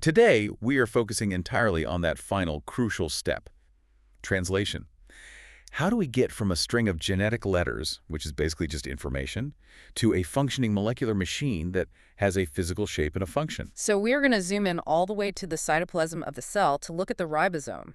Today, we are focusing entirely on that final crucial step, translation. How do we get from a string of genetic letters, which is basically just information, to a functioning molecular machine that has a physical shape and a function? So we're going to zoom in all the way to the cytoplasm of the cell to look at the ribosome.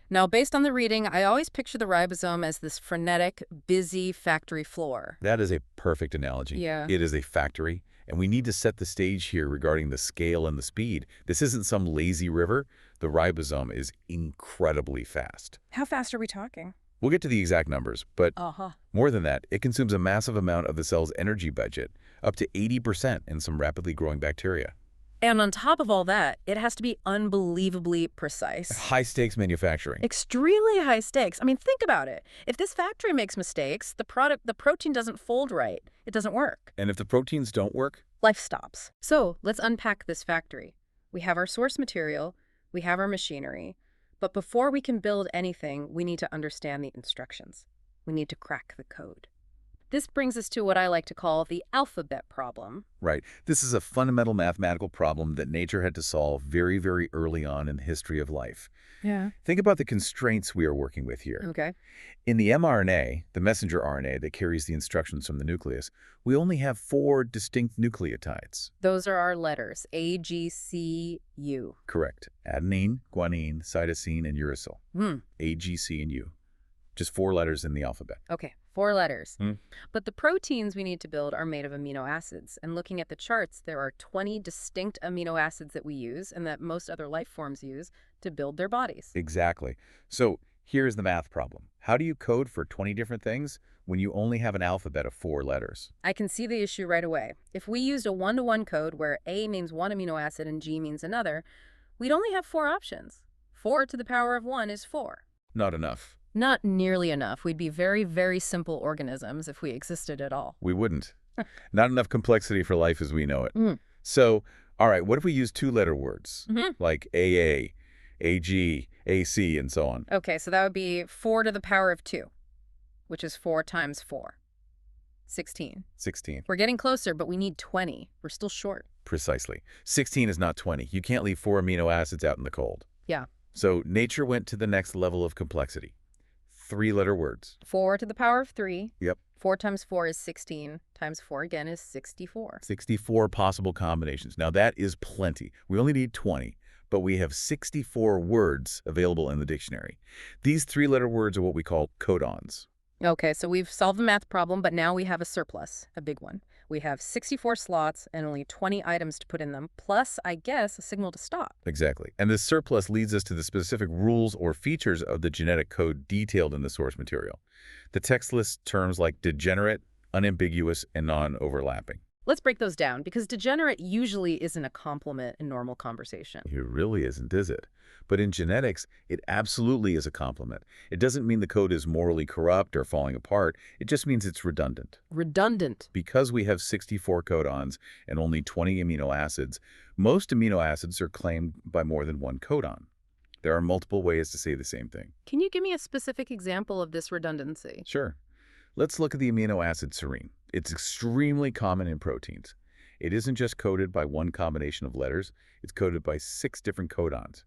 Now, based on the reading, I always picture the ribosome as this frenetic, busy factory floor. That is a perfect analogy. Yeah. It is a factory, and we need to set the stage here regarding the scale and the speed. This isn't some lazy river. The ribosome is incredibly fast. How fast are we talking? We'll get to the exact numbers, but Uh-huh. more than that, it consumes a massive amount of the cell's energy budget, up to 80% in some rapidly growing bacteria. And on top of all that, it has to be unbelievably precise. High-stakes manufacturing. Extremely high stakes. I mean, think about it. If this factory makes mistakes, the protein doesn't fold right. It doesn't work. And if the proteins don't work? Life stops. So let's unpack this factory. We have our source material, we have our machinery, but before we can build anything, we need to understand the instructions. We need to crack the code. This brings us to what I like to call the alphabet problem. Right. This is a fundamental mathematical problem that nature had to solve very, very early on in the history of life. Yeah. Think about the constraints we are working with here. Okay. In the mRNA, the messenger RNA that carries the instructions from the nucleus, we only have 4 distinct nucleotides. Those are our letters, A, G, C, U. Correct. Adenine, guanine, cytosine, and uracil. A, G, C, and U. Just 4 letters in the alphabet. Okay, 4 letters. But the proteins we need to build are made of amino acids. And looking at the charts, there are 20 distinct amino acids that we use and that most other life forms use to build their bodies. Exactly. So here's the math problem. How do you code for 20 different things when you only have an alphabet of 4 letters? I can see the issue right away. If we used a one-to-one code where A means one amino acid and G means another, we'd only have 4 options. 4 to the power of 1 is 4. Not enough. Not nearly enough. We'd be very, very simple organisms if we existed at all. We wouldn't. Not enough complexity for life as we know it. So, all right, what if we use 2-letter words like AA, AG, AC, and so on? Okay, so that would be 4 to the power of 2, which is 4 times 4. 16. 16. We're getting closer, but we need 20. We're still short. Precisely. 16 is not 20. You can't leave 4 amino acids out in the cold. Yeah. So nature went to the next level of complexity. 3-letter words. 4 to the power of 3. Yep. 4 times 4 is 16. Times 4 again is 64. 64 possible combinations. Now that is plenty. We only need 20, but we have 64 words available in the dictionary. These 3-letter words are what we call codons. Okay, so we've solved the math problem, but now we have a surplus, a big one. We have 64 slots and only 20 items to put in them, plus, I guess, a signal to stop. Exactly. And this surplus leads us to the specific rules or features of the genetic code detailed in the source material. The text lists terms like degenerate, unambiguous, and non-overlapping. Let's break those down, because degenerate usually isn't a compliment in normal conversation. It really isn't, is it? But in genetics, it absolutely is a compliment. It doesn't mean the code is morally corrupt or falling apart. It just means it's redundant. Redundant. Because we have 64 codons and only 20 amino acids, most amino acids are claimed by more than one codon. There are multiple ways to say the same thing. Can you give me a specific example of this redundancy? Sure. Let's look at the amino acid serine. It's extremely common in proteins. It isn't just coded by one combination of letters. It's coded by 6 different codons.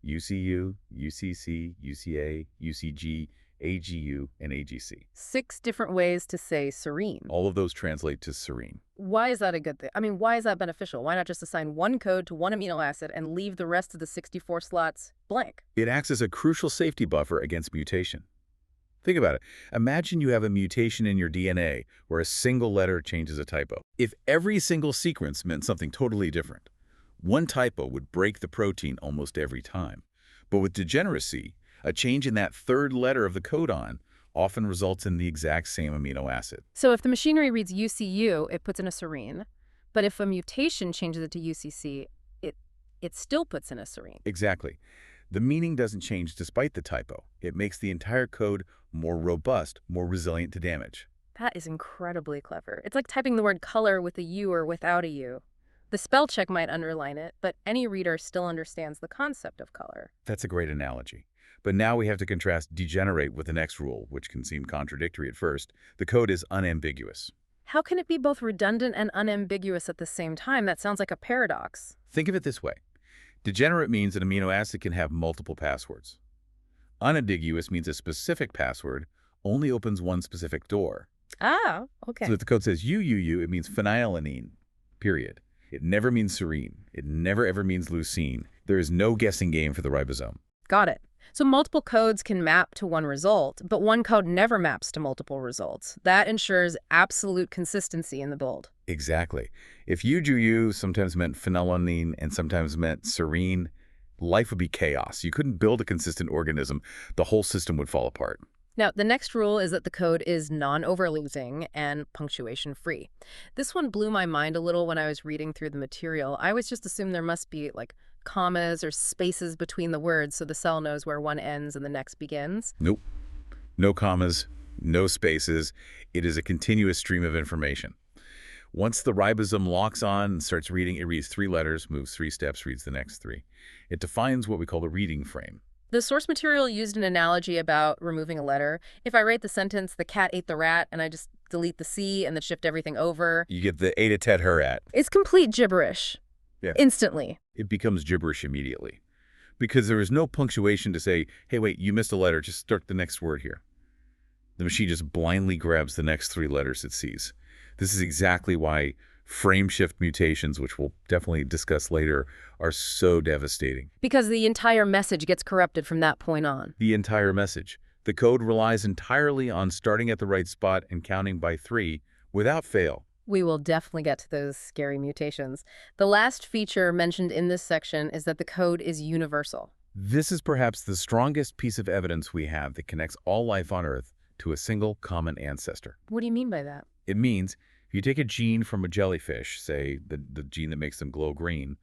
UCU, UCC, UCA, UCG, AGU, and AGC. 6 different ways to say serine. All of those translate to serine. Why is that a good thing? I mean, why is that beneficial? Why not just assign one code to one amino acid and leave the rest of the 64 slots blank? It acts as a crucial safety buffer against mutation. Think about it. Imagine you have a mutation in your DNA where a single letter changes a typo. If every single sequence meant something totally different, one typo would break the protein almost every time. But with degeneracy, a change in that 3rd letter of the codon often results in the exact same amino acid. So if the machinery reads UCU, it puts in a serine. But if a mutation changes it to UCC, it still puts in a serine. Exactly. The meaning doesn't change despite the typo. It makes the entire code more robust, more resilient to damage. That is incredibly clever. It's like typing the word color with a U or without a U. The spell check might underline it, but any reader still understands the concept of color. That's a great analogy. But now we have to contrast degenerate with the next rule, which can seem contradictory at first. The code is unambiguous. How can it be both redundant and unambiguous at the same time? That sounds like a paradox. Think of it this way. Degenerate means an amino acid can have multiple passwords. Unambiguous means a specific password only opens one specific door. Ah, So okay. if the code says U, it means phenylalanine, period. It never means serine. It never ever means leucine. There is no guessing game for the ribosome. Got it. So multiple codes can map to one result, but one code never maps to multiple results. That ensures absolute consistency in the build. Exactly. If U sometimes meant phenylalanine and sometimes meant serine, life would be chaos. You couldn't build a consistent organism. The whole system would fall apart. Now, the next rule is that the code is non-overlosing and punctuation-free. This one blew my mind a little when I was reading through the material. I always just assumed there must be, like, commas or spaces between the words so the cell knows where one ends and the next begins. Nope. No commas, no spaces. It is a continuous stream of information. Once the ribosome locks on and starts reading, it reads 3 letters, moves 3 steps, reads the next 3. It defines what we call the reading frame. The source material used an analogy about removing a letter. If I write the sentence, the cat ate the rat, and I just delete the C and then shift everything over, You get the A to Tet her at. it's complete gibberish. Yeah. Instantly. It becomes gibberish immediately. Because there is no punctuation to say, hey, wait, you missed a letter, just start the next word here. The machine just blindly grabs the next 3 letters it sees. This is exactly why frame shift mutations, which we'll definitely discuss later, are so devastating. Because the entire message gets corrupted from that point on. The entire message. The code relies entirely on starting at the right spot and counting by 3 without fail. We will definitely get to those scary mutations. The last feature mentioned in this section is that the code is universal. This is perhaps the strongest piece of evidence we have that connects all life on Earth to a single common ancestor. What do you mean by that? It means if you take a gene from a jellyfish, say the gene that makes them glow green,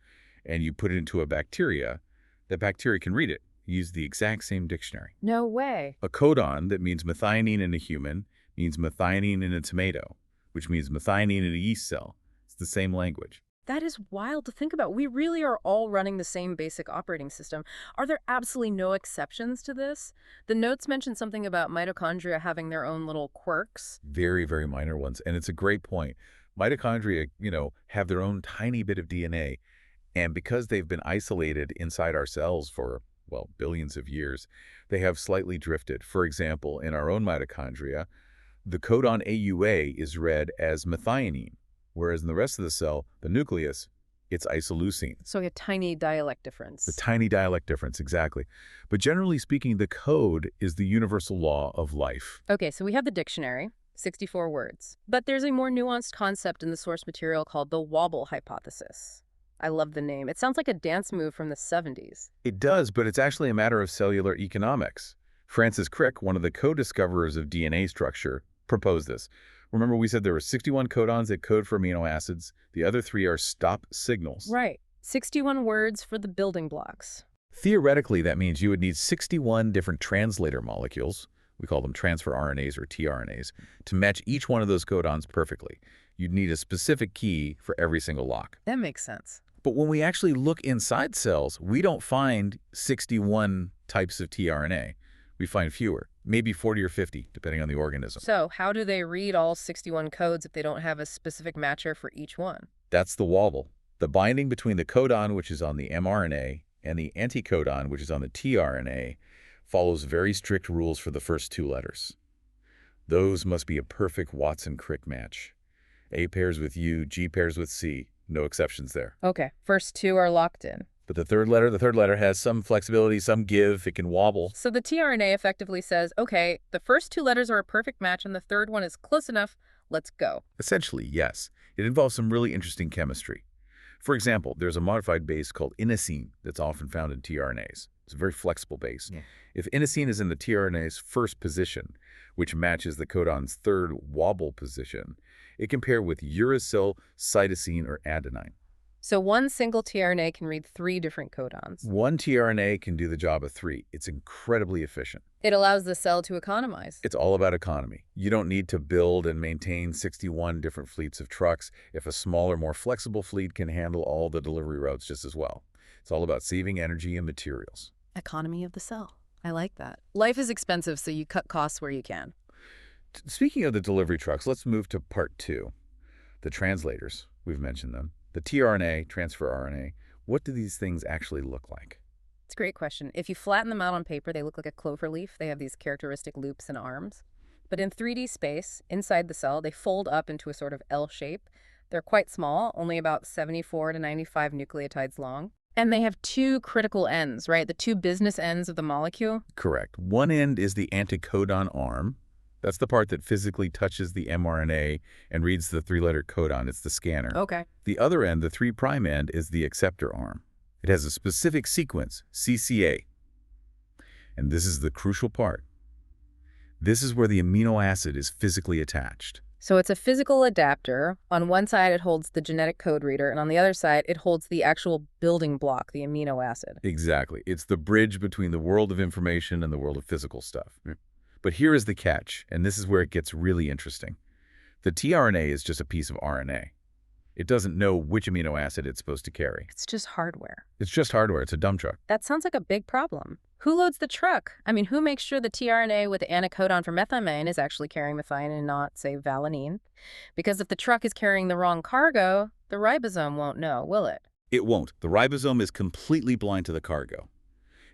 and you put it into a bacteria, that bacteria can read it, use the exact same dictionary. No way. A codon that means methionine in a human means methionine in a tomato, which means methionine in a yeast cell. It's the same language. That is wild to think about. We really are all running the same basic operating system. Are there absolutely no exceptions to this? The notes mention something about mitochondria having their own little quirks. Very, very minor ones. And it's a great point. Mitochondria, have their own tiny bit of DNA. And because they've been isolated inside our cells for, well, billions of years, they have slightly drifted. For example, in our own mitochondria, the codon AUA is read as methionine, whereas in the rest of the cell, the nucleus, it's isoleucine. So a tiny dialect difference. The tiny dialect difference, exactly. But generally speaking, the code is the universal law of life. Okay, so we have the dictionary, 64 words. But there's a more nuanced concept in the source material called the wobble hypothesis. I love the name. It sounds like a dance move from the 70s. It does, but it's actually a matter of cellular economics. Francis Crick, one of the co-discoverers of DNA structure, proposed this. Remember we said there were 61 codons that code for amino acids. The other 3 are stop signals. Right. 61 words for the building blocks. Theoretically, that means you would need 61 different translator molecules, we call them transfer RNAs or tRNAs, to match each one of those codons perfectly. You'd need a specific key for every single lock. That makes sense. But when we actually look inside cells, we don't find 61 types of tRNA. We find fewer, maybe 40 or 50, depending on the organism. So how do they read all 61 codes if they don't have a specific matcher for each one? That's the wobble. The binding between the codon, which is on the mRNA, and the anticodon, which is on the tRNA, follows very strict rules for the first 2 letters. Those must be a perfect Watson-Crick match. A pairs with U, G pairs with C. No exceptions there. Okay, first 2 are locked in. But the third letter has some flexibility, some give, it can wobble. So the tRNA effectively says, okay, the first 2 letters are a perfect match and the third one is close enough, let's go. Essentially, yes. It involves some really interesting chemistry. For example, there's a modified base called inosine that's often found in tRNAs. It's a very flexible base. Yeah. If inosine is in the tRNA's first position, which matches the codon's third wobble position, it can pair with uracil, cytosine, or adenine. So one single tRNA can read 3 different codons. One tRNA can do the job of 3. It's incredibly efficient. It allows the cell to economize. It's all about economy. You don't need to build and maintain 61 different fleets of trucks if a smaller, more flexible fleet can handle all the delivery routes just as well. It's all about saving energy and materials. Economy of the cell. I like that. Life is expensive, so you cut costs where you can. Speaking of the delivery trucks, let's move to part 2. The translators, we've mentioned them. The tRNA, transfer RNA, What do these things actually look like? It's a great question. If you flatten them out on paper, they look like a clover leaf. They have these characteristic loops and arms. But in 3D space, inside the cell, they fold up into a sort of L shape. They're quite small, only about 74 to 95 nucleotides long. And they have two critical ends, right? The two business ends of the molecule. Correct. One end is the anticodon arm. That's the part that physically touches the mRNA and reads the three-letter codon. It's the scanner. Okay. The other end, the 3' end, is the acceptor arm. It has a specific sequence, CCA. And this is the crucial part. This is where the amino acid is physically attached. So it's a physical adapter. On one side, it holds the genetic code reader, and on the other side, it holds the actual building block, the amino acid. Exactly. It's the bridge between the world of information and the world of physical stuff. But here is the catch, and this is where it gets really interesting. The tRNA is just a piece of RNA. It doesn't know which amino acid it's supposed to carry. It's just hardware. It's just hardware. It's a dump truck. That sounds like a big problem. Who loads the truck? I mean, who makes sure the tRNA with the anticodon for methylamine is actually carrying methionine and not, say, valine? Because if the truck is carrying the wrong cargo, the ribosome won't know, will it? It won't. The ribosome is completely blind to the cargo.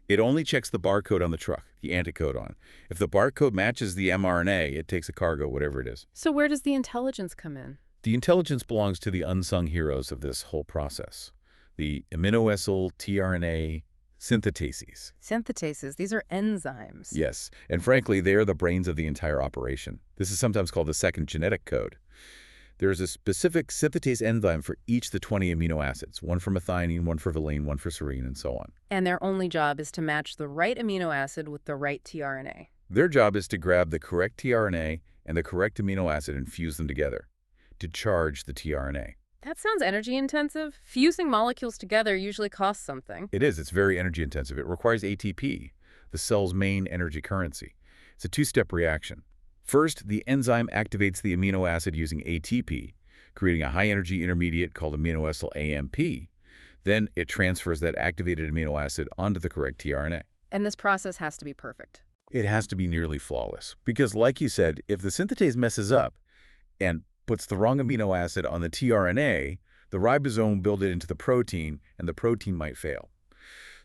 It only checks the barcode on the truck, the anticodon. If the barcode matches the mRNA, it takes a cargo, whatever it is. So where does the intelligence come in? The intelligence belongs to the unsung heroes of this whole process. The aminoacyl tRNA synthetases. Synthetases, these are enzymes. Yes, and frankly, they are the brains of the entire operation. This is sometimes called the second genetic code. There is a specific synthetase enzyme for each of the 20 amino acids, one for methionine, one for valine, one for serine, and so on. And their only job is to match the right amino acid with the right tRNA. Their job is to grab the correct tRNA and the correct amino acid and fuse them together, to charge the tRNA. That sounds energy intensive. Fusing molecules together usually costs something. It is. It's very energy intensive. It requires ATP, the cell's main energy currency. It's a two-step reaction. First, the enzyme activates the amino acid using ATP, creating a high-energy intermediate called aminoacyl AMP. Then it transfers that activated amino acid onto the correct tRNA. And this process has to be perfect. It has to be nearly flawless. Because like you said, if the synthetase messes up and puts the wrong amino acid on the tRNA, the ribosome will build it into the protein, and the protein might fail.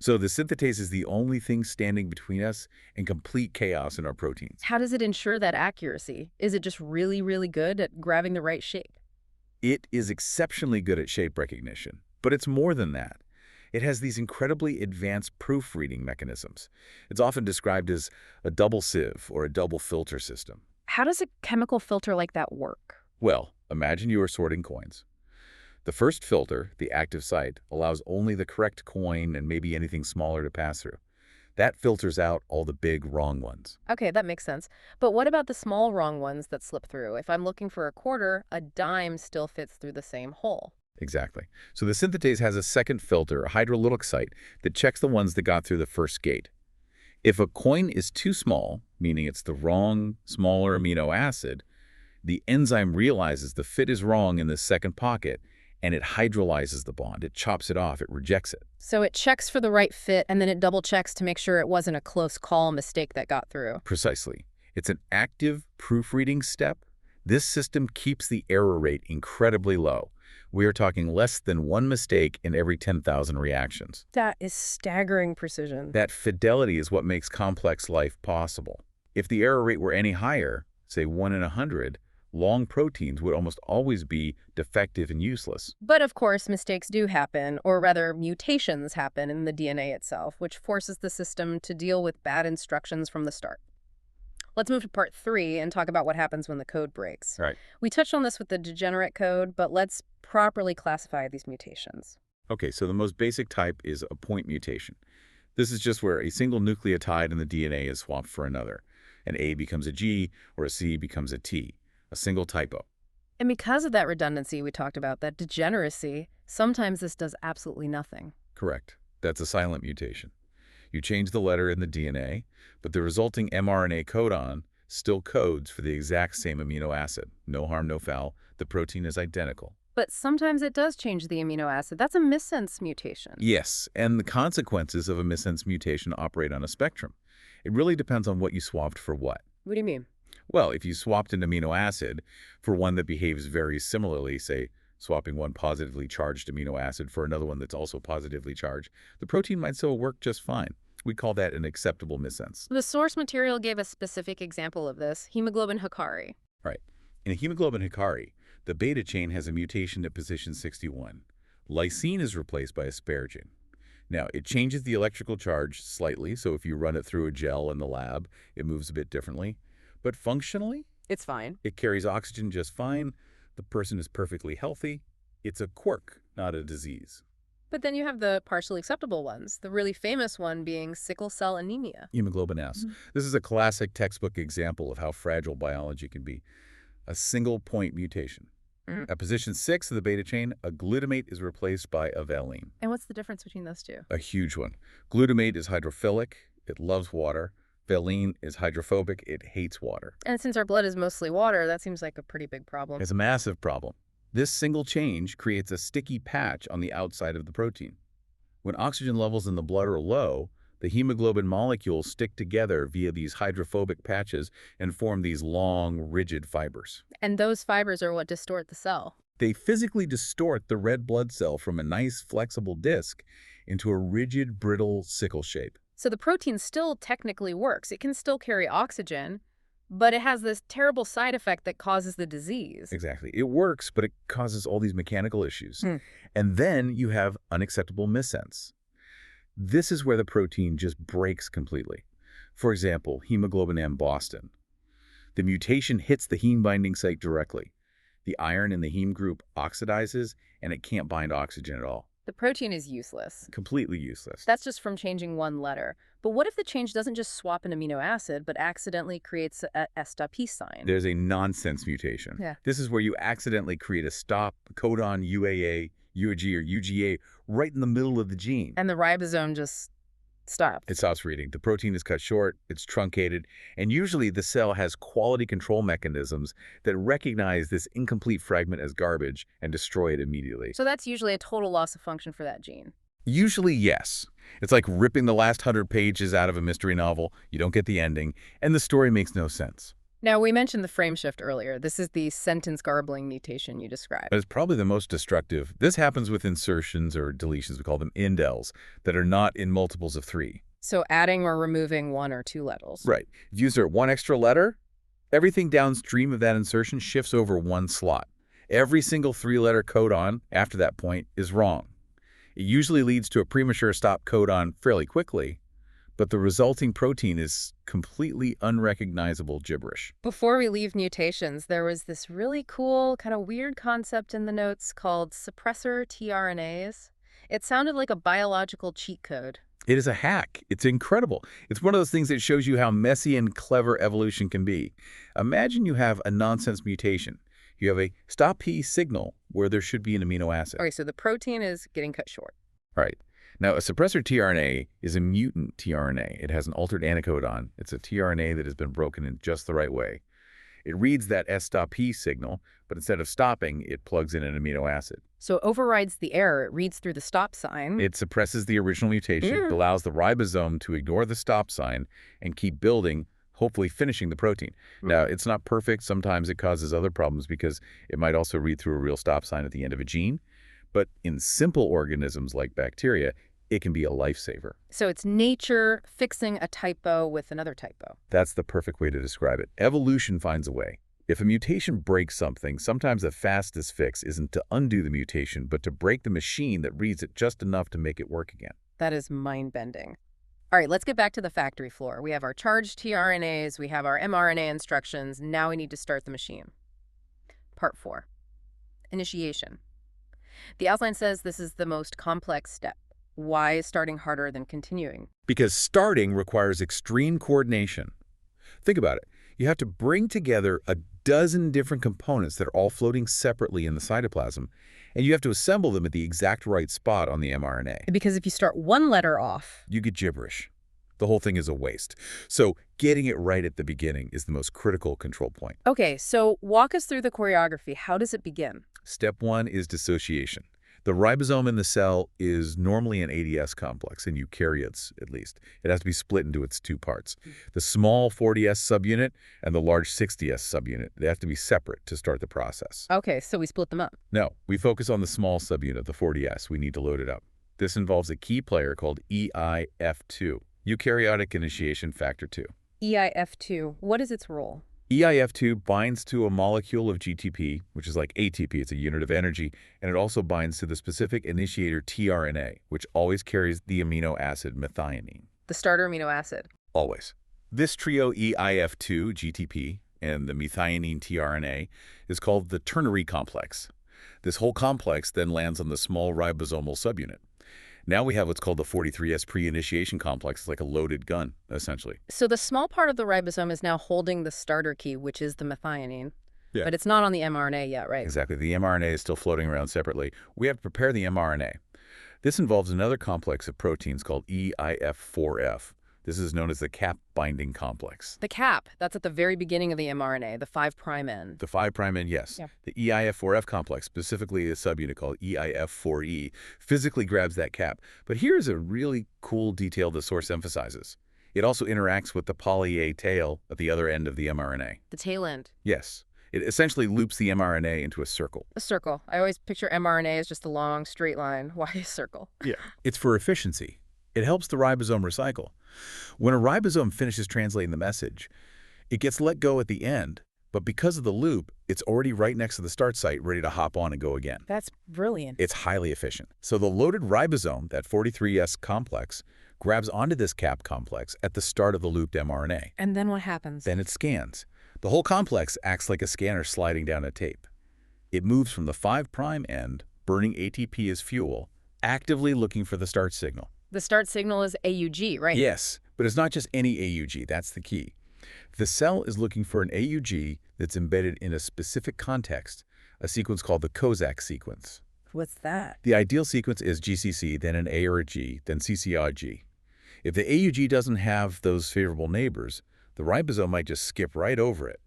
So the synthetase is the only thing standing between us and complete chaos in our proteins. How does it ensure that accuracy? Is it just really, really good at grabbing the right shape? It is exceptionally good at shape recognition, but it's more than that. It has these incredibly advanced proofreading mechanisms. It's often described as a double sieve or a double filter system. How does a chemical filter like that work? Well, imagine you are sorting coins. The first filter, the active site, allows only the correct coin and maybe anything smaller to pass through. That filters out all the big wrong ones. Okay, that makes sense. But what about the small wrong ones that slip through? If I'm looking for a quarter, a dime still fits through the same hole. Exactly. So the synthetase has a second filter, a hydrolytic site, that checks the ones that got through the first gate. If a coin is too small, meaning it's the wrong, smaller amino acid, the enzyme realizes the fit is wrong in the second pocket, and it hydrolyzes the bond. It chops it off. It rejects it. So it checks for the right fit, and then it double checks to make sure it wasn't a close call mistake that got through. Precisely. It's an active proofreading step. This system keeps the error rate incredibly low. We are talking less than one mistake in every 10,000 reactions. That is staggering precision. That fidelity is what makes complex life possible. If the error rate were any higher, say 1 in 100, long proteins would almost always be defective and useless. But of course, mistakes do happen, or rather mutations happen in the DNA itself, which forces the system to deal with bad instructions from the start. Let's move to part 3 and talk about what happens when the code breaks. Right. We touched on this with the degenerate code, but let's properly classify these mutations. Okay, so the most basic type is a point mutation. This is just where a single nucleotide in the DNA is swapped for another. An A becomes a G, or a C becomes a T. A single typo. And because of that redundancy we talked about, that degeneracy, sometimes this does absolutely nothing. Correct. That's a silent mutation. You change the letter in the DNA, but the resulting mRNA codon still codes for the exact same amino acid. No harm, no foul. The protein is identical. But sometimes it does change the amino acid. That's a missense mutation. Yes, and the consequences of a missense mutation operate on a spectrum. It really depends on what you swapped for what. What do you mean? Well, if you swapped an amino acid for one that behaves very similarly, say swapping one positively charged amino acid for another one that's also positively charged, the protein might still work just fine. We call that an acceptable missense. The source material gave a specific example of this, hemoglobin Hikari. Right. In hemoglobin Hikari, the beta chain has a mutation at position 61. Lysine is replaced by asparagine. Now, it changes the electrical charge slightly, so if you run it through a gel in the lab, it moves a bit differently. But functionally, It's fine. it carries oxygen just fine. The person is perfectly healthy. It's a quirk, not a disease. But then you have the partially acceptable ones, the really famous one being sickle cell anemia. Hemoglobin S. This is a classic textbook example of how fragile biology can be. A single point mutation. At position 6 of the beta chain, a glutamate is replaced by a valine. And what's the difference between those two? A huge one. Glutamate is hydrophilic. It loves water. Valine is hydrophobic. It hates water. And since our blood is mostly water, that seems like a pretty big problem. It's a massive problem. This single change creates a sticky patch on the outside of the protein. When oxygen levels in the blood are low, the hemoglobin molecules stick together via these hydrophobic patches and form these long, rigid fibers. And those fibers are what distort the cell. They physically distort the red blood cell from a nice, flexible disc into a rigid, brittle sickle shape. So the protein still technically works. It can still carry oxygen, but it has this terrible side effect that causes the disease. Exactly. It works, but it causes all these mechanical issues. And then you have unacceptable missense. This is where the protein just breaks completely. For example, hemoglobin M Boston. The mutation hits the heme binding site directly. The iron in the heme group oxidizes, and it can't bind oxygen at all. The protein is useless. Completely useless. That's just from changing one letter. But what if the change doesn't just swap an amino acid, but accidentally creates a S.P sign? There's a nonsense mutation. Yeah. This is where you accidentally create a stop codon UAA, UAG, or UGA right in the middle of the gene. And the ribosome just stops. It stops reading. The protein is cut short, it's truncated, and usually the cell has quality control mechanisms that recognize this incomplete fragment as garbage and destroy it immediately. So that's usually a total loss of function for that gene. Usually, yes. It's like ripping the last 100 pages out of a mystery novel. You don't get the ending, and the story makes no sense. Now, we mentioned the frame shift earlier. This is the sentence garbling mutation you described. But it's probably the most destructive. This happens with insertions or deletions, we call them indels, that are not in multiples of 3. So adding or removing 1 or 2 letters. Right. If you insert one extra letter, everything downstream of that insertion shifts over one slot. Every single 3-letter codon after that point is wrong. It usually leads to a premature stop codon fairly quickly, but the resulting protein is completely unrecognizable gibberish. Before we leave mutations, there was this really cool, kind of weird concept in the notes called suppressor tRNAs. It sounded like a biological cheat code. It is a hack. It's incredible. It's one of those things that shows you how messy and clever evolution can be. Imagine you have a nonsense mutation. You have a stop P signal where there should be an amino acid. Okay, so the protein is getting cut short. Right. Now, a suppressor tRNA is a mutant tRNA. It has an altered anticodon. It's a tRNA that has been broken in just the right way. It reads that S-stop P signal, but instead of stopping, it plugs in an amino acid. So it overrides the error. It reads through the stop sign. It suppresses the original mutation. It allows the ribosome to ignore the stop sign and keep building, hopefully finishing the protein. Now, it's not perfect. Sometimes it causes other problems because it might also read through a real stop sign at the end of a gene. But in simple organisms like bacteria, it can be a lifesaver. So it's nature fixing a typo with another typo. That's the perfect way to describe it. Evolution finds a way. If a mutation breaks something, sometimes the fastest fix isn't to undo the mutation, but to break the machine that reads it just enough to make it work again. That is mind-bending. All right, let's get back to the factory floor. We have our charged tRNAs, we have our mRNA instructions. Now we need to start the machine. Part 4. Initiation. The outline says this is the most complex step. Why is starting harder than continuing? Because starting requires extreme coordination. Think about it. You have to bring together a dozen different components that are all floating separately in the cytoplasm, and you have to assemble them at the exact right spot on the mRNA. Because if you start one letter off, You get gibberish. The whole thing is a waste. So getting it right at the beginning is the most critical control point. Okay, so walk us through the choreography. How does it begin? Step 1 is dissociation. The ribosome in the cell is normally an ADS complex in eukaryotes, at least. It has to be split into its two parts. The small 40S subunit and the large 60S subunit, they have to be separate to start the process. Okay, so we split them up. No, we focus on the small subunit, the 40S. We need to load it up. This involves a key player called EIF2, eukaryotic initiation factor 2. EIF2, what is its role? EIF2 binds to a molecule of GTP, which is like ATP, it's a unit of energy, and it also binds to the specific initiator tRNA, which always carries the amino acid methionine. The starter amino acid. Always. This trio EIF2, GTP, and the methionine tRNA is called the ternary complex. This whole complex then lands on the small ribosomal subunit. Now we have what's called the 43S pre-initiation complex. It's like a loaded gun, essentially. So the small part of the ribosome is now holding the starter key, which is the methionine. Yeah. But it's not on the mRNA yet, right? Exactly. The mRNA is still floating around separately. We have to prepare the mRNA. This involves another complex of proteins called EIF4F. This is known as the cap binding complex. The cap, that's at the very beginning of the mRNA, the 5' end. The 5' end, yes. Yeah. The EIF4F complex, specifically a subunit called EIF4E, physically grabs that cap. But here's a really cool detail the source emphasizes. It also interacts with the poly-A tail at the other end of the mRNA. The tail end. Yes. It essentially loops the mRNA into a circle. A circle. I always picture mRNA as just a long, straight line. Why a circle? Yeah. It's for efficiency. It helps the ribosome recycle. When a ribosome finishes translating the message, it gets let go at the end, but because of the loop, it's already right next to the start site, ready to hop on and go again. That's brilliant. It's highly efficient. So the loaded ribosome, that 43S complex, grabs onto this cap complex at the start of the looped mRNA. And then what happens? Then it scans. The whole complex acts like a scanner sliding down a tape. It moves from the 5' end, burning ATP as fuel, actively looking for the start signal. The start signal is AUG, right? Yes, but it's not just any AUG. That's the key. The cell is looking for an AUG that's embedded in a specific context, a sequence called the Kozak sequence. What's that? The ideal sequence is GCC, then an A or a G, then CCOG. If the AUG doesn't have those favorable neighbors, the ribosome might just skip right over it.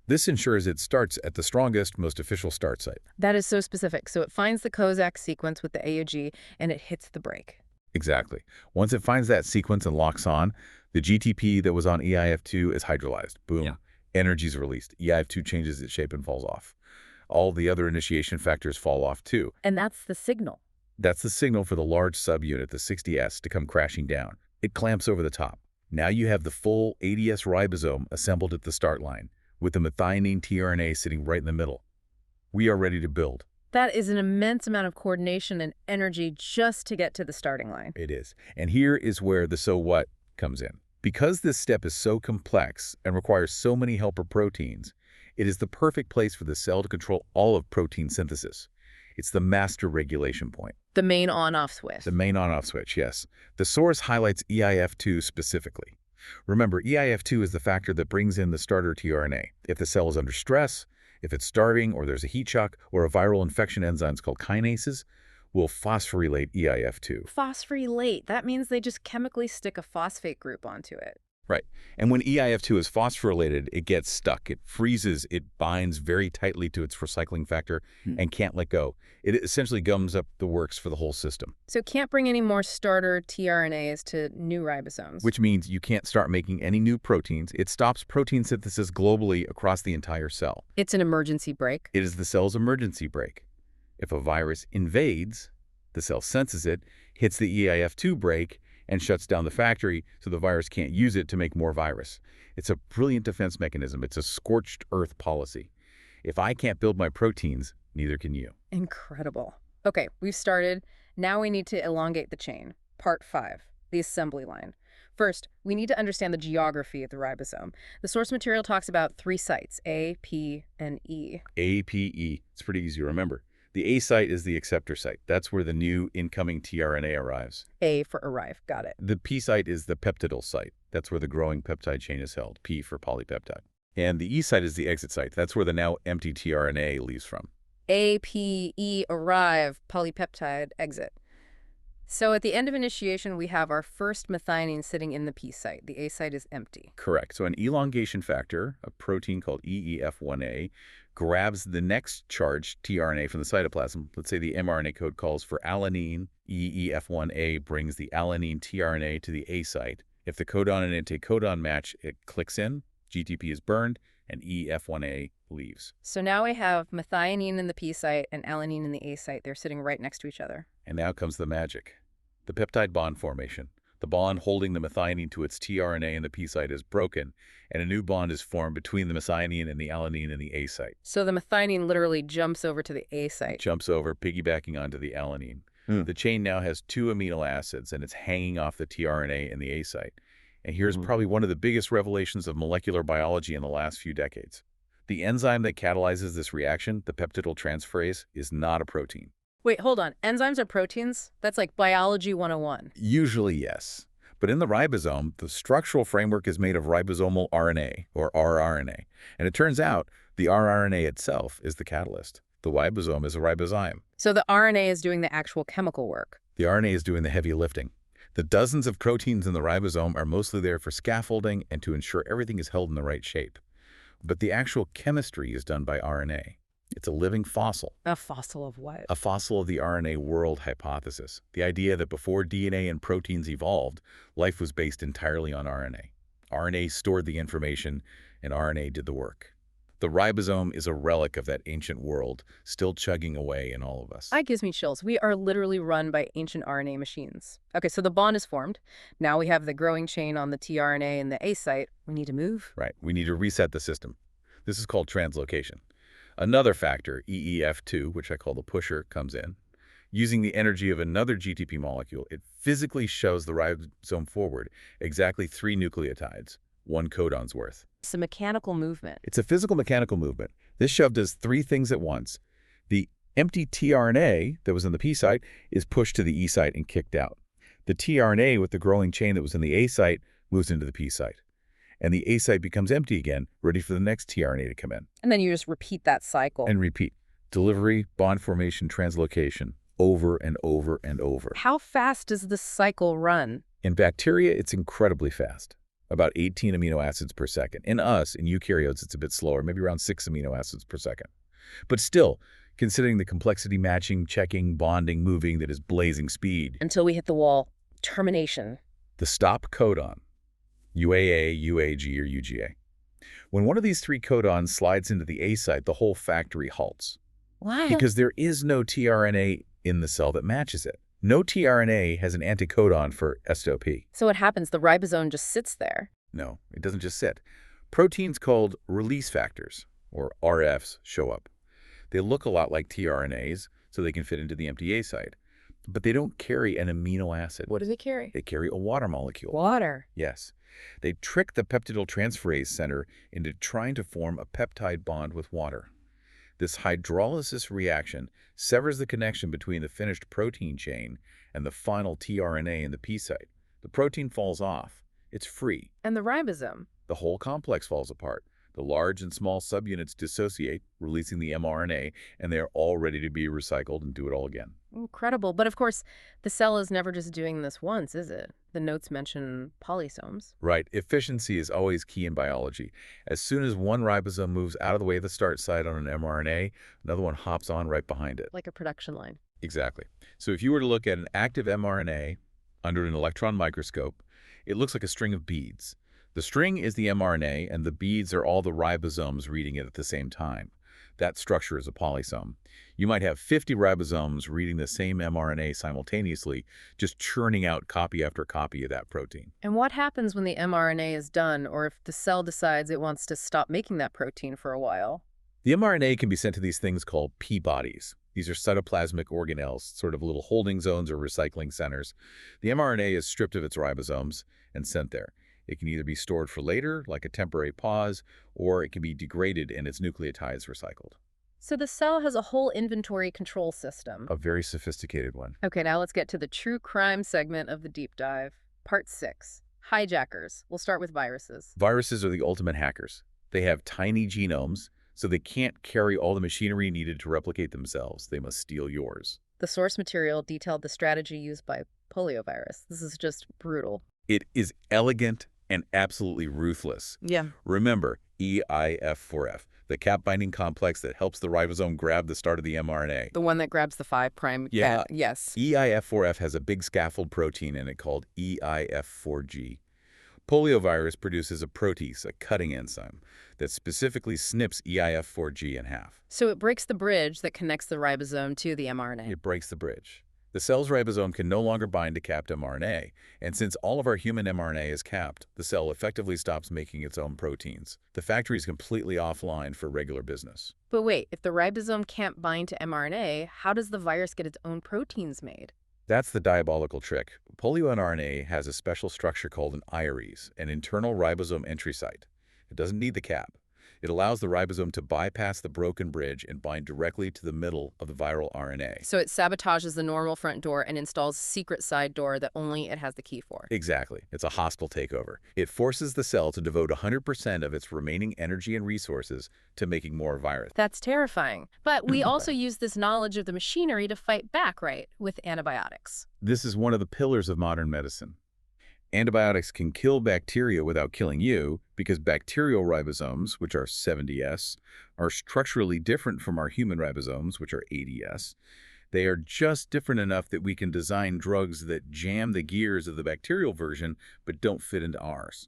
This ensures it starts at the strongest, most official start site. That is so specific. So it finds the Kozak sequence with the AUG, and it hits the brake. Exactly. Once it finds that sequence and locks on, the GTP that was on EIF2 is hydrolyzed. Boom. Yeah. Energy is released. EIF2 changes its shape and falls off. All the other initiation factors fall off too. And that's the signal. That's the signal for the large subunit, the 60S, to come crashing down. It clamps over the top. Now you have the full ADS ribosome assembled at the start line, with the methionine tRNA sitting right in the middle. We are ready to build. That is an immense amount of coordination and energy just to get to the starting line. It is. And here is where the so what comes in. Because this step is so complex and requires so many helper proteins, it is the perfect place for the cell to control all of protein synthesis. It's the master regulation point. The main on-off switch. The main on-off switch, yes. The source highlights EIF2 specifically. Remember, EIF2 is the factor that brings in the starter tRNA. If the cell is under stress, if it's starving, or there's a heat shock, or a viral infection enzymes called kinases, will phosphorylate EIF2. Phosphorylate. That means they just chemically stick a phosphate group onto it. Right. And when EIF2 is phosphorylated, it gets stuck. It freezes. It binds very tightly to its recycling factor and can't let go. It essentially gums up the works for the whole system. So it can't bring any more starter tRNAs to new ribosomes. Which means you can't start making any new proteins. It stops protein synthesis globally across the entire cell. It's an emergency brake. It is the cell's emergency brake. If a virus invades, the cell senses it, hits the EIF2 brake, and shuts down the factory so the virus can't use it to make more virus. It's a brilliant defense mechanism. It's a scorched earth policy. If I can't build my proteins, neither can you. Incredible. Okay, we've started. Now we need to elongate the chain. Part 5, the assembly line. First, we need to understand the geography of the ribosome. The source material talks about 3 sites, A, P, and E. A, P, E. It's pretty easy to remember. The A site is the acceptor site. That's where the new incoming tRNA arrives. A for arrive. Got it. The P site is the peptidyl site. That's where the growing peptide chain is held, P for polypeptide. And the E site is the exit site. That's where the now empty tRNA leaves from. A, P, E, arrive, polypeptide, exit. So at the end of initiation, we have our first methionine sitting in the P site. The A site is empty. Correct. So an elongation factor, a protein called EEF1A, grabs the next charged tRNA from the cytoplasm. Let's say the mRNA code calls for alanine. EEF1A brings the alanine tRNA to the A site. If the codon and anticodon match, it clicks in, GTP is burned, and EEF1A leaves. So now we have methionine in the P site and alanine in the A site. They're sitting right next to each other. And now comes the magic. The peptide bond formation. The bond holding the methionine to its tRNA in the P site is broken, and a new bond is formed between the methionine and the alanine in the A site. So the methionine literally jumps over to the A site. Jumps over, piggybacking onto the alanine. The chain now has 2 amino acids, and it's hanging off the tRNA in the A site. And here's probably one of the biggest revelations of molecular biology in the last few decades. The enzyme that catalyzes this reaction, the peptidyltransferase, is not a protein. Wait, hold on. Enzymes are proteins? That's like biology 101. Usually, yes. But in the ribosome, the structural framework is made of ribosomal RNA, or rRNA. And it turns out the rRNA itself is the catalyst. The ribosome is a ribozyme. So the RNA is doing the actual chemical work. The RNA is doing the heavy lifting. The dozens of proteins in the ribosome are mostly there for scaffolding and to ensure everything is held in the right shape. But the actual chemistry is done by RNA. It's a living fossil. A fossil of what? A fossil of the RNA world hypothesis. The idea that before DNA and proteins evolved, life was based entirely on RNA. RNA stored the information, and RNA did the work. The ribosome is a relic of that ancient world, still chugging away in all of us. That gives me chills. We are literally run by ancient RNA machines. Okay, so the bond is formed. Now we have the growing chain on the tRNA in the A site. We need to move. Right. We need to reset the system. This is called translocation. Another factor, EEF2, which I call the pusher, comes in. Using the energy of another GTP molecule, it physically shoves the ribosome forward exactly 3 nucleotides, 1 codon's worth. It's a mechanical movement. It's a physical mechanical movement. This shove does 3 things at once. The empty tRNA that was in the P site is pushed to the E site and kicked out. The tRNA with the growing chain that was in the A site moves into the P site. And the A site becomes empty again, ready for the next tRNA to come in. And then you just repeat that cycle. And repeat. Delivery, bond formation, translocation, over and over and over. How fast does this cycle run? In bacteria, it's incredibly fast. About 18 amino acids per second. In us, in eukaryotes, it's a bit slower, maybe around 6 amino acids per second. But still, considering the complexity matching, checking, bonding, moving that is blazing speed. Until we hit the wall. Termination. The stop codon. UAA, UAG, or UGA. When one of these 3 codons slides into the A site, the whole factory halts. Why? Because there is no tRNA in the cell that matches it. No tRNA has an anticodon for SOP. So what happens? The ribosome just sits there. No, it doesn't just sit. Proteins called release factors, or RFs, show up. They look a lot like tRNAs, so they can fit into the empty A site. But they don't carry an amino acid. What do they carry? They carry a water molecule. Water. Yes. They trick the peptidyltransferase center into trying to form a peptide bond with water. This hydrolysis reaction severs the connection between the finished protein chain and the final tRNA in the P site. The protein falls off. It's free. And the ribosome? The whole complex falls apart. The large and small subunits dissociate, releasing the mRNA, and they are all ready to be recycled and do it all again. Incredible. But of course, the cell is never just doing this once, is it? The notes mention polysomes. Right. Efficiency is always key in biology. As soon as one ribosome moves out of the way of the start site on an mRNA, another one hops on right behind it. Like a production line. Exactly. So if you were to look at an active mRNA under an electron microscope, it looks like a string of beads. The string is the mRNA, and the beads are all the ribosomes reading it at the same time. That structure is a polysome. You might have 50 ribosomes reading the same mRNA simultaneously, just churning out copy after copy of that protein. And what happens when the mRNA is done, or if the cell decides it wants to stop making that protein for a while? The mRNA can be sent to these things called P-bodies. These are cytoplasmic organelles, sort of little holding zones or recycling centers. The mRNA is stripped of its ribosomes and sent there. It can either be stored for later, like a temporary pause, or it can be degraded and its nucleotides recycled. So the cell has a whole inventory control system. A very sophisticated one. Okay, now let's get to the true crime segment of the deep dive. Part 6. Hijackers. We'll start with viruses. Viruses are the ultimate hackers. They have tiny genomes, so they can't carry all the machinery needed to replicate themselves. They must steal yours. The source material detailed the strategy used by poliovirus. This is just brutal. It is elegant and absolutely ruthless. Yeah. Remember, EIF4F. the cap-binding complex that helps the ribosome grab the start of the mRNA. The one that grabs the 5' Yeah. yes. EIF4F has a big scaffold protein in it called EIF4G. Poliovirus produces a protease, a cutting enzyme, that specifically snips EIF4G in half. So it breaks the bridge that connects the ribosome to the mRNA. It breaks the bridge. The cell's ribosome can no longer bind to capped mRNA, and since all of our human mRNA is capped, the cell effectively stops making its own proteins. The factory is completely offline for regular business. But wait, if the ribosome can't bind to mRNA, how does the virus get its own proteins made? That's the diabolical trick. Polio mRNA has a special structure called an IRES, an internal ribosome entry site. It doesn't need the cap. It allows the ribosome to bypass the broken bridge and bind directly to the middle of the viral RNA. So it sabotages the normal front door and installs a secret side door that only it has the key for. Exactly. It's a hostile takeover. It forces the cell to devote 100% of its remaining energy and resources to making more virus. That's terrifying. But we also use this knowledge of the machinery to fight back, right, with antibiotics. This is one of the pillars of modern medicine. Antibiotics can kill bacteria without killing you because bacterial ribosomes, which are 70S, are structurally different from our human ribosomes, which are 80S. They are just different enough that we can design drugs that jam the gears of the bacterial version but don't fit into ours.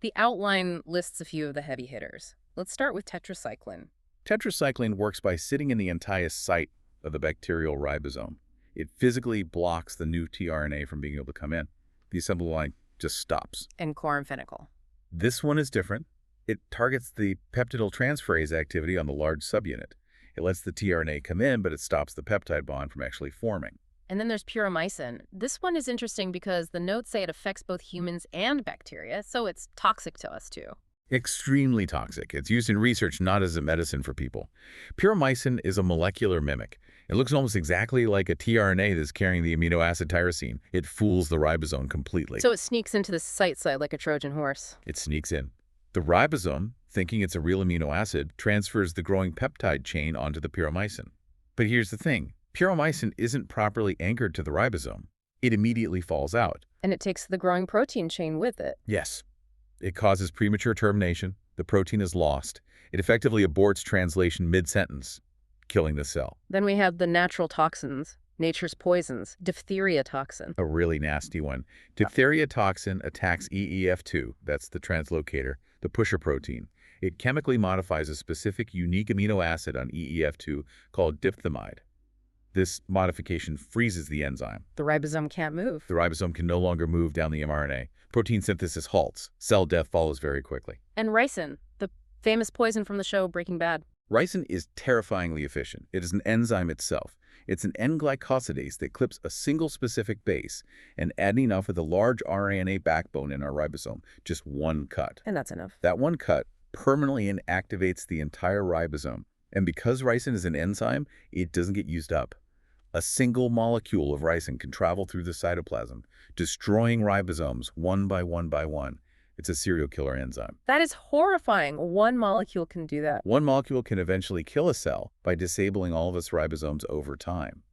The outline lists a few of the heavy hitters. Let's start with tetracycline. Tetracycline works by sitting in the entire site of the bacterial ribosome. It physically blocks the new tRNA from being able to come in. The assembly line just stops. And chloramphenicol. This one is different. It targets the peptidyltransferase activity on the large subunit. It lets the tRNA come in, but it stops the peptide bond from actually forming. And then there's puromycin. This one is interesting because the notes say it affects both humans and bacteria, so it's toxic to us too. Extremely toxic. It's used in research, not as a medicine for people. Puromycin is a molecular mimic. It looks almost exactly like a tRNA that's carrying the amino acid tyrosine. It fools the ribosome completely. So it sneaks into the site like a Trojan horse. It sneaks in. The ribosome, thinking it's a real amino acid, transfers the growing peptide chain onto the puromycin. But here's the thing. Puromycin isn't properly anchored to the ribosome. It immediately falls out. And it takes the growing protein chain with it. Yes. It causes premature termination. The protein is lost. It effectively aborts translation mid-sentence, killing the cell. Then we have the natural toxins, nature's poisons, diphtheria toxin. A really nasty one. Diphtheria toxin attacks EEF2, that's the translocator, the pusher protein. It chemically modifies a specific unique amino acid on EEF2 called diphthemide. This modification freezes the enzyme. The ribosome can't move. The ribosome can no longer move down the mRNA. Protein synthesis halts. Cell death follows very quickly. And ricin, the famous poison from the show Breaking Bad. Ricin is terrifyingly efficient. It is an enzyme itself. It's an N-glycosidase that clips a single specific base and adenine off of the large RNA backbone in our ribosome. Just one cut. And that's enough. That one cut permanently inactivates the entire ribosome. And because ricin is an enzyme, it doesn't get used up. A single molecule of ricin can travel through the cytoplasm, destroying ribosomes one by one by one. It's a serial killer enzyme. That is horrifying. One molecule can do that. One molecule can eventually kill a cell by disabling all of its ribosomes over time.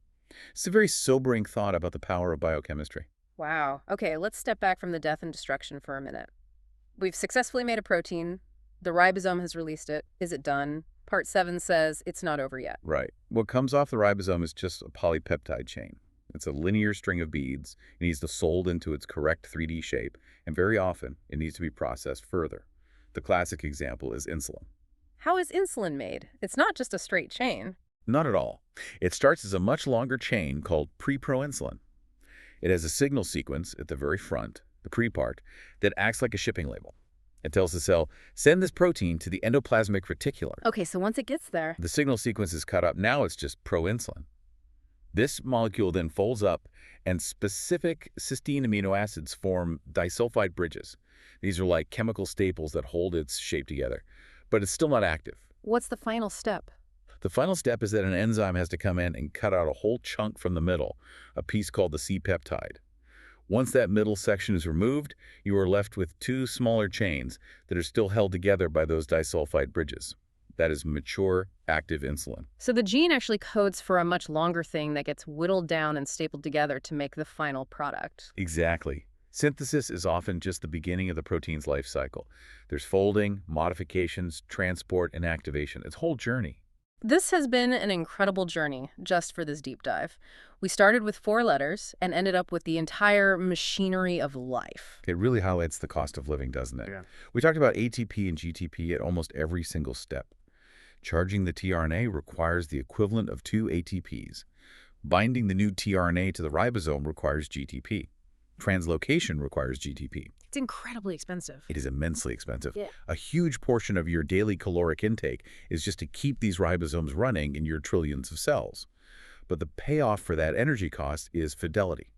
It's a very sobering thought about the power of biochemistry. Wow. Okay, let's step back from the death and destruction for a minute. We've successfully made a protein. The ribosome has released it. Is it done? Part 7 says it's not over yet. Right. What comes off the ribosome is just a polypeptide chain. It's a linear string of beads. It needs to fold into its correct 3D shape, and very often it needs to be processed further. The classic example is insulin. How is insulin made? It's not just a straight chain. Not at all. It starts as a much longer chain called pre-proinsulin. It has a signal sequence at the very front, the pre part, that acts like a shipping label. It tells the cell, send this protein to the endoplasmic reticulum. Okay, so once it gets there... The signal sequence is cut up. Now it's just proinsulin. This molecule then folds up, and specific cysteine amino acids form disulfide bridges. These are like chemical staples that hold its shape together, but it's still not active. What's the final step? The final step is that an enzyme has to come in and cut out a whole chunk from the middle, a piece called the C-peptide. Once that middle section is removed, you are left with two smaller chains that are still held together by those disulfide bridges. That is mature, active insulin. So the gene actually codes for a much longer thing that gets whittled down and stapled together to make the final product. Exactly. Synthesis is often just the beginning of the protein's life cycle. There's folding, modifications, transport, and activation. It's a whole journey. This has been an incredible journey just for this deep dive. We started with 4 letters and ended up with the entire machinery of life. It really highlights the cost of living, doesn't it? Yeah. We talked about ATP and GTP at almost every single step. Charging the tRNA requires the equivalent of 2 ATPs. Binding the new tRNA to the ribosome requires GTP. Translocation requires GTP. It's incredibly expensive. It is immensely expensive. Yeah. A huge portion of your daily caloric intake is just to keep these ribosomes running in your trillions of cells. But the payoff for that energy cost is fidelity,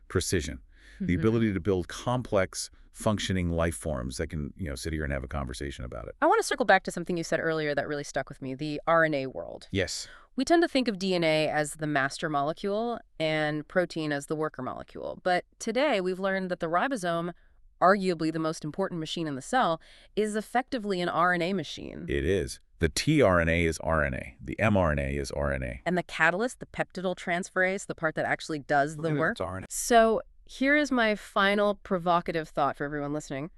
precision, the ability to build complex, functioning life forms that can, sit here and have a conversation about it. I want to circle back to something you said earlier that really stuck with me, the RNA world. Yes. We tend to think of DNA as the master molecule and protein as the worker molecule. But today we've learned that the ribosome, arguably the most important machine in the cell, is effectively an RNA machine. It is. The tRNA is RNA. The mRNA is RNA. And the catalyst, the peptidyl transferase, the part that actually does the work. It's RNA. So here is my final provocative thought for everyone listening.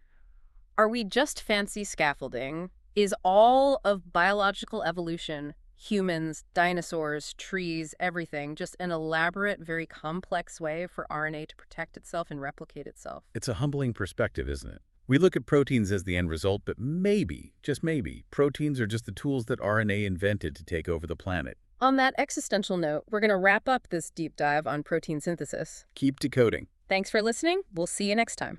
Are we just fancy scaffolding? Is all of biological evolution, humans, dinosaurs, trees, everything, just an elaborate, very complex way for RNA to protect itself and replicate itself? It's a humbling perspective, isn't it? We look at proteins as the end result, but maybe, just maybe, proteins are just the tools that RNA invented to take over the planet. On that existential note, we're going to wrap up this deep dive on protein synthesis. Keep decoding. Thanks for listening. We'll see you next time.